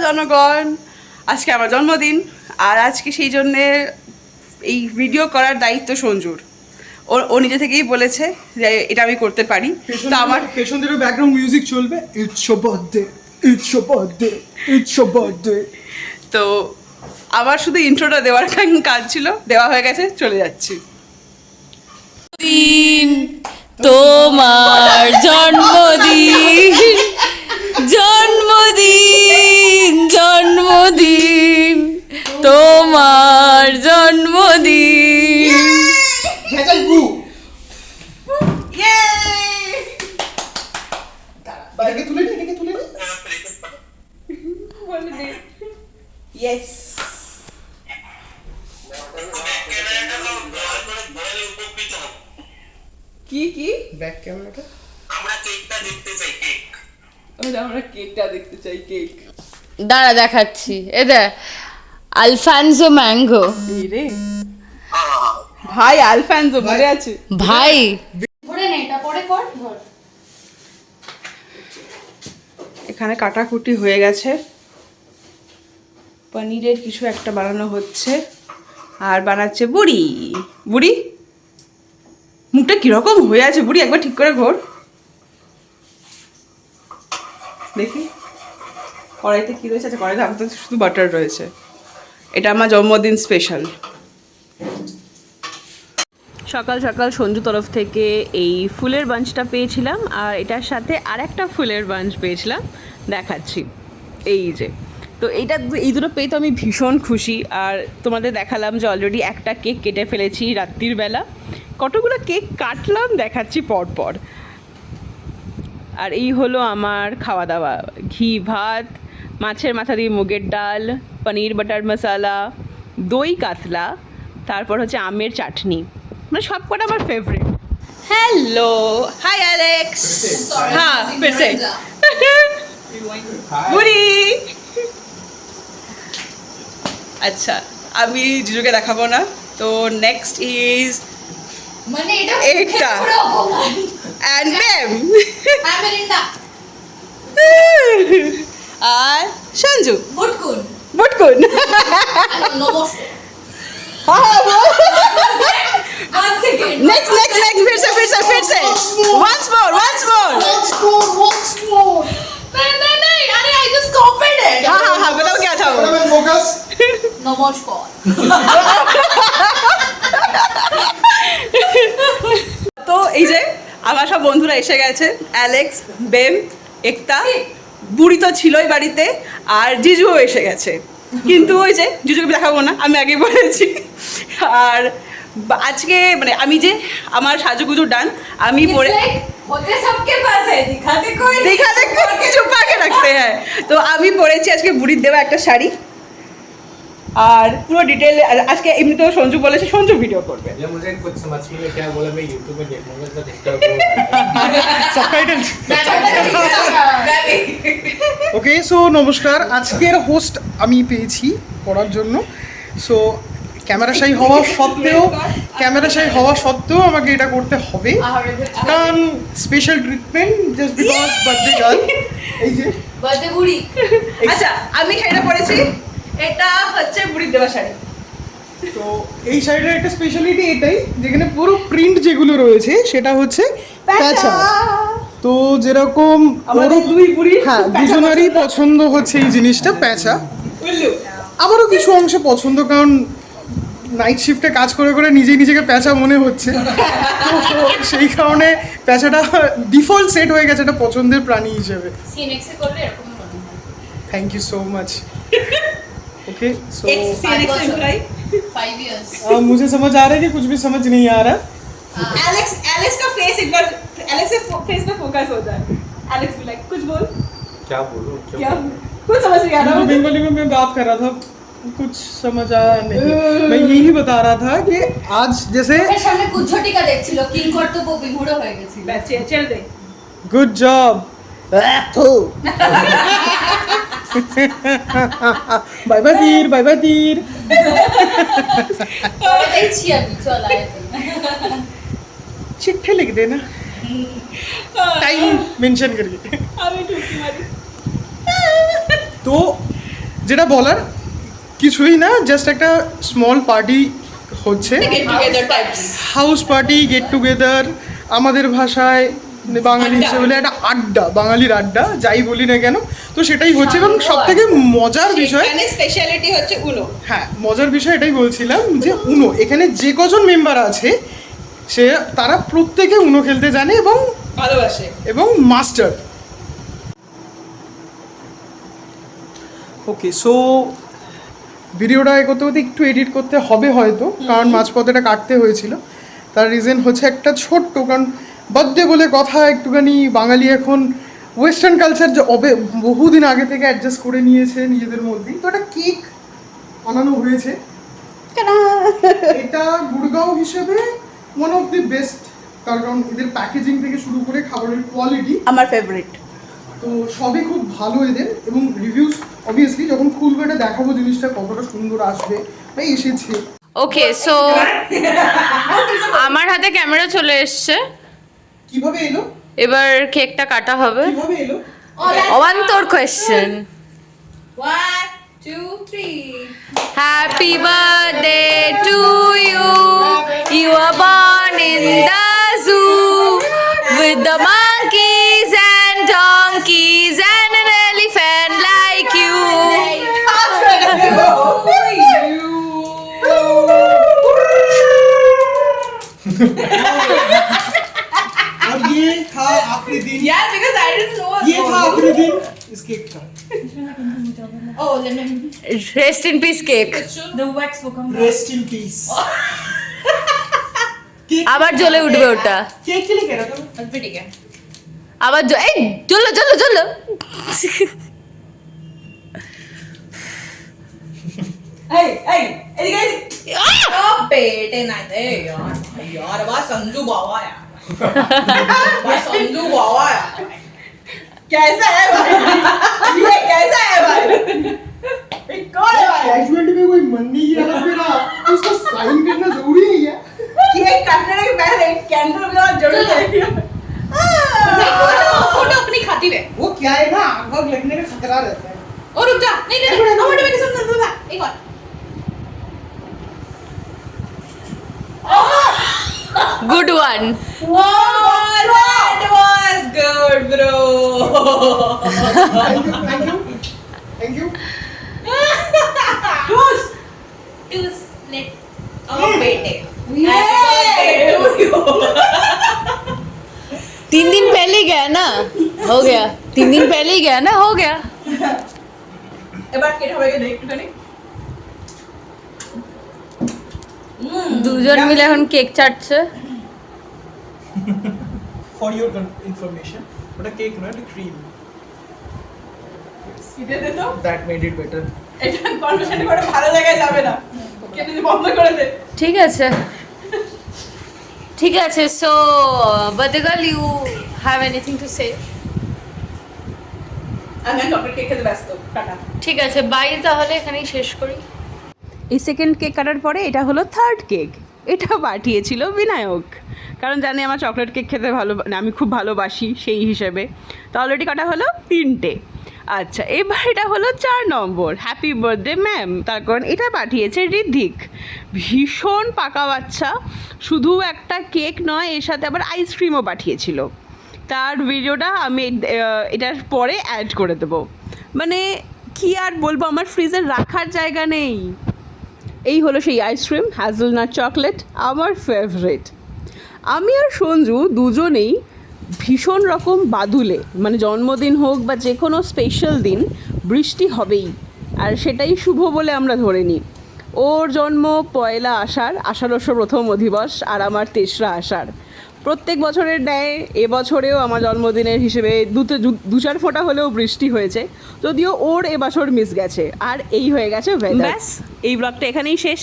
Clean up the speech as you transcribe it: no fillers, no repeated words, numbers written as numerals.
জনগণ, আজকে আমার জন্মদিন। আর আজকে সেই জন্যে এই ভিডিও করার দায়িত্ব সঞ্জুর। ও নিজে থেকেই বলেছে যে এটা আমি করতে পারি। তো আমার পেছন থেকে ব্যাকগ্রাউন্ড মিউজিক চলবে, it's your birthday, it's your birthday, it's your birthday. তো আমার শুধু ইন্ট্রোটা দেওয়ার কাজ ছিল, দেওয়া হয়ে গেছে, চলে যাচ্ছি। তোমার জন্মদিন, জন্মদিন, জন্মদিন, তোমার জন্মদিন। বাইকে তুলে নে, এটাকে তুলে নে। ইয়েস। কি কি ব্যাক ক্যামেরাটা আমরা কেকটা দেখতে চাই, কেক। দাঁড়া দেখাচ্ছি, এ দেখ, আলফানজো ম্যাঙ্গো। এই রে ভাই, আলফানজো মনে আছে ভাই। ধরে নে, এটা পরে কর, ধর। এখানে কাটাকুটি হয়ে গেছে, পনিরের কিছু একটা বানানো হচ্ছে, আর বানাচ্ছে বুড়ি। বুড়ি মুখটা কিরকম হয়ে আছে বুড়ি, একবার ঠিক করে ঘোর দেখি কড়াইতে কি রয়েছে। আচ্ছা, কড়াইতে আমাদের শুধু বাটার রয়েছে। এটা আমার জন্মদিন স্পেশাল। সকাল সকাল সঞ্জু তরফ থেকে এই ফুলের বাঞ্চটা পেয়েছিলাম, আর এটার সাথে আর একটা ফুলের বাঞ্চ পেয়েছিলাম, দেখাচ্ছি। এই যে, তো এই দুটো পেয়ে তো আমি ভীষণ খুশি। আর তোমাদের দেখালাম যে অলরেডি একটা কেক কেটে ফেলেছি রাত্রির বেলা। কতগুলো কেক কাটলাম দেখাচ্ছি পরপর। আর এই হলো আমার খাওয়া দাওয়া: ঘি ভাত, মাছের মাথা দিয়ে মুগের ডাল, পনির বাটার মশালা, দই কাতলা, তারপর হচ্ছে আমের চাটনি। মানে সব কটা আমার ফেভারিট। Hello, high Alex. হ্যাঁ, फिर से বুড়ি। আচ্ছা, আমি জিজুকে দেখাবো না, তো নেক্সট ইজ মানে এটা একটা পুরো অপমান। অ্যান্ড ম্যাম হ্যাঁ, মেরিন্ডা। আর সঞ্জু বুটকুন। বুটকুন। নমস্কার। One second. नेक्स्ट फिर से once more once more नहीं, अरे I just copied it. हाँ बताओ क्या था वो। ফোকাস। নমস্কার। তো এই যে আমার সব বন্ধুরা এসে গেছে, অ্যালেক্স, বেম, একতা। বুড়ি তো ছিলই বাড়িতে, আর জিজুও এসে গেছে। কিন্তু ওই যে জিজুকে দেখাবো না, আমি আগেই বলেছি। আর আজকে মানে আমি যে আমার সাজুগুজু ডান, আমি পরে होते सबके पास है, दिखाते कोई नहीं। দেখাতে কিছু পাকে রাখতে হ্যাঁ। তো আমি পরেছি আজকে বুড়ির দেওয়া একটা শাড়ি, আর পুরো ডিটেল আজকে এমনিতেও সঞ্জু বলেছে সঞ্জু ভিডিও করবে। ये मुझे कुछ समझ में नहीं क्या बोला, मैं YouTube में देखूंगा जब इसका সাবটাইটেল। ওকে, সো নমস্কার। আজকের হোস্ট আমি পেয়েছি করার জন্য। সো ক্যামেরাশাই হওয়া সত্ত্বেও আমাকে এটা করতে হবে, কারণ special treatment just because birthday girl. এই যে বার্থডে বুড়ি। আচ্ছা, আমি শাড়িটা পরেছি, এটা হচ্ছে বুড়ির দেওয়া শাড়ি। তো এই শাড়িটার একটা স্পেশালিটি এটাই, যেখানে পুরো প্রিন্ট যেগুলো রয়েছে সেটা হচ্ছে প্যাঁচা। তো যেরকম আমাদের দুই বুড়ি, হ্যাঁ, দুজনেরই পছন্দ হচ্ছে এই জিনিসটা প্যাঁচা। বুঝলু? আমারও কিছু অংশে পছন্দ, কারণ নাইট শিফটে কাজ করে করে নিজেকে প্যাঁচা মনে হচ্ছে। তো সেই কারণে প্যাঁচাটা ডিফল্ট সেট হয়ে গেছে একটা পছন্দের প্রাণী হিসেবে। সিনেক্সে করলে এরকম মনে হয়। Thank you so much. Okay, so CNX employ 5 years. मुझे समझ आ रहा है कि कुछ भी समझ नहीं आ रहा। एलेक्स का फेस एक बार, एलेक्स के फेस पे फोकस हो जाए। एलेक्स भी लाइक कुछ बोल। क्या बोलूं क्या कुछ समझ नहीं आ रहा तो मुझे। बंगाली में मैं बात कर रहा था, कुछ समझ आया नहीं। मैं यही बता रहा था कि आज जैसे ওর সামনে কুজ্ঝটিকা দেখছিল, কিং কর্তব্য বিমূঢ় হয়ে গেছিল। चल दे। Good job. बाय बाय तीर। তবে দেখছি আমি, চল আয় তুই। चिट्ठी लिख देना, टाइम मेंशन करके। আমি ঢুকি মারি। तो যেটা বলার কিছুই না, জাস্ট একটা স্মল পার্টি হচ্ছে, হাউস পার্টি, গেট টুগেদার, আমাদের ভাষায় বাঙালি হিসেবে বলে একটা আড্ডা, বাঙালির আড্ডা যাই বলি না কেন, তো সেটাই হচ্ছে। এবং সব থেকে মজার বিষয়, স্পেশালিটি হচ্ছে উনো। হ্যাঁ মজার বিষয় এটাই বলছিলাম যে উনো এখানে যে কজন মেম্বার আছে তারা প্রত্যেকে উনো খেলতে জানে ভালোবাসে। এবং মাস্টার। ওকে, সো ভিডিওটা করতে করতে একটু এডিট করতে হবে হয়তো, কারণ মাঝপথে এটা কাটতে হয়েছিল। তার রিজন হচ্ছে একটা ছোট্ট, কারণ বার্থডে বলে কথা, একটুখানি বাঙালি এখন ওয়েস্টার্ন কালচার বহুদিন আগে থেকে অ্যাডজাস্ট করে নিয়েছে নিজেদের মধ্যেই। তো একটা কেক বানানো হয়েছে, এটা গুড়গাঁও হিসেবে ওয়ান অফ দি বেস্ট, কারণ এদের প্যাকেজিং থেকে শুরু করে খাবারের কোয়ালিটি আমার ফেভারিট। তো সবই খুব ভালো এদের, এবং রিভিউস অবভিয়াসলি যখন খুলবে এটা দেখাবো জিনিসটা কতটা সুন্দর আসবে বা এসেছে। ওকে, সো আমার হাতে ক্যামেরা চলে এসছে, কিভাবে এলো, এবার কেকটা কাটা হবে। কিভাবে এলো? অবান্তর question. 1 2 3 Happy birthday to you. You are born in the zoo with the monkeys and donkeys and an elephant like you. और ये था आखिरी दिन, Yeah, because I didn't know. ये था आखिरी दिन इस केक का। Oh, let me. Rest in peace cake. The wax will come. Rest in peace. আবার জ্বলে উঠবে ওটা, केक के लिए कह रहा था मैं। अभी ठीक है. আবার এই জ্বলো জ্বলো জ্বলো। Hey, hey, oh, बेटे ना दे यार. यार बस संजू बाबा यार. बस संजू बाबा यार. कैसा है भाई? ये कैसा है भाई? ये कौन है भाई? ग्रेजुएट में कोई मन नहीं है मेरा, उसको साइन करना जरूरी है क्या? केक काटने के पहले कैंडल बजाना जरूरी है. फोटो अपनी खाती है. वो क्या है ना, आग वाग लगने का खतरा रहता है। और रुक जा. नहीं नहीं नहीं. हमारे में किसने सुन रहा? एक और. Good one. Oh, that was good, bro. Thank you thank you thank you. Choose. Choose. Let. Oh, बेटे. Yeah. 3 दिन पहले ही गया ना, हो गया। 3 दिन पहले ही गया ना, हो गया। এবার কেটে হবে দেখ একটুখানি। দুজন মিলে এখন কেক চাটছে। फॉर योर इन्फॉर्मेशन ওটা কেক নয়, এটা ক্রিম। কেটে দে তো। That made it better. এটা কনভারসেশন করে ভালো জায়গায় যাবে না। কেটে দিয়ে বন্ধ করে দে। ঠিক আছে, ঠিক আছে। সো বাদগাল, you have anything to say? আমি চকলেট কেক খেতে ব্যস্ত। টাটা। ঠিক আছে, বাই, তাহলে এখানেই শেষ করি। এই সেকেন্ড কেক কাটার পরে এটা হলো থার্ড কেক। এটা পাঠিয়েছিল বিনায়ক, কারণ জানি আমার চকলেট কেক খেতে আমি খুব ভালোবাসি সেই হিসেবে। তো অলরেডি কাটা হলো 3টে। আচ্ছা, এবার এটা হলো 4 নম্বর, হ্যাপি বার্থডে ম্যাম। তার কারণ এটা পাঠিয়েছে ঋদ্ধিক, ভীষণ পাকা বাচ্চা। শুধু একটা কেক নয়, এর সাথে আবার আইসক্রিমও পাঠিয়েছিল। তার ভিডিওটা আমি এটার পরে অ্যাড করে দেবো। মানে কি আর বলবো, আমার ফ্রিজে রাখার জায়গা নেই। এই হলো সেই আইসক্রিম, হ্যাজেলনাট চকলেট, আমার ফেভারিট। আমি আর সঞ্জু দুজনেই ভীষণ রকম বাদুলে, মানে জন্মদিন হোক বা যে কোনো স্পেশাল দিন বৃষ্টি হবেই, আর সেটাই শুভ বলে আমরা ধরে নিই। ওর জন্ম 1 আষাঢ়, আষাঢ়স্য প্রথম অধিবস, আর আমার 3রা আষাঢ়। প্রত্যেক বছরের ন্যায় এবছরেও আমার জন্মদিনের হিসেবে 2-4 ফোঁটা হলেও বৃষ্টি হয়েছে, যদিও ওর এবছর মিস গেছে। আর এই হয়ে গেছে ওয়েদার। ব্যাস, এই ব্লগটা এখানেই শেষ।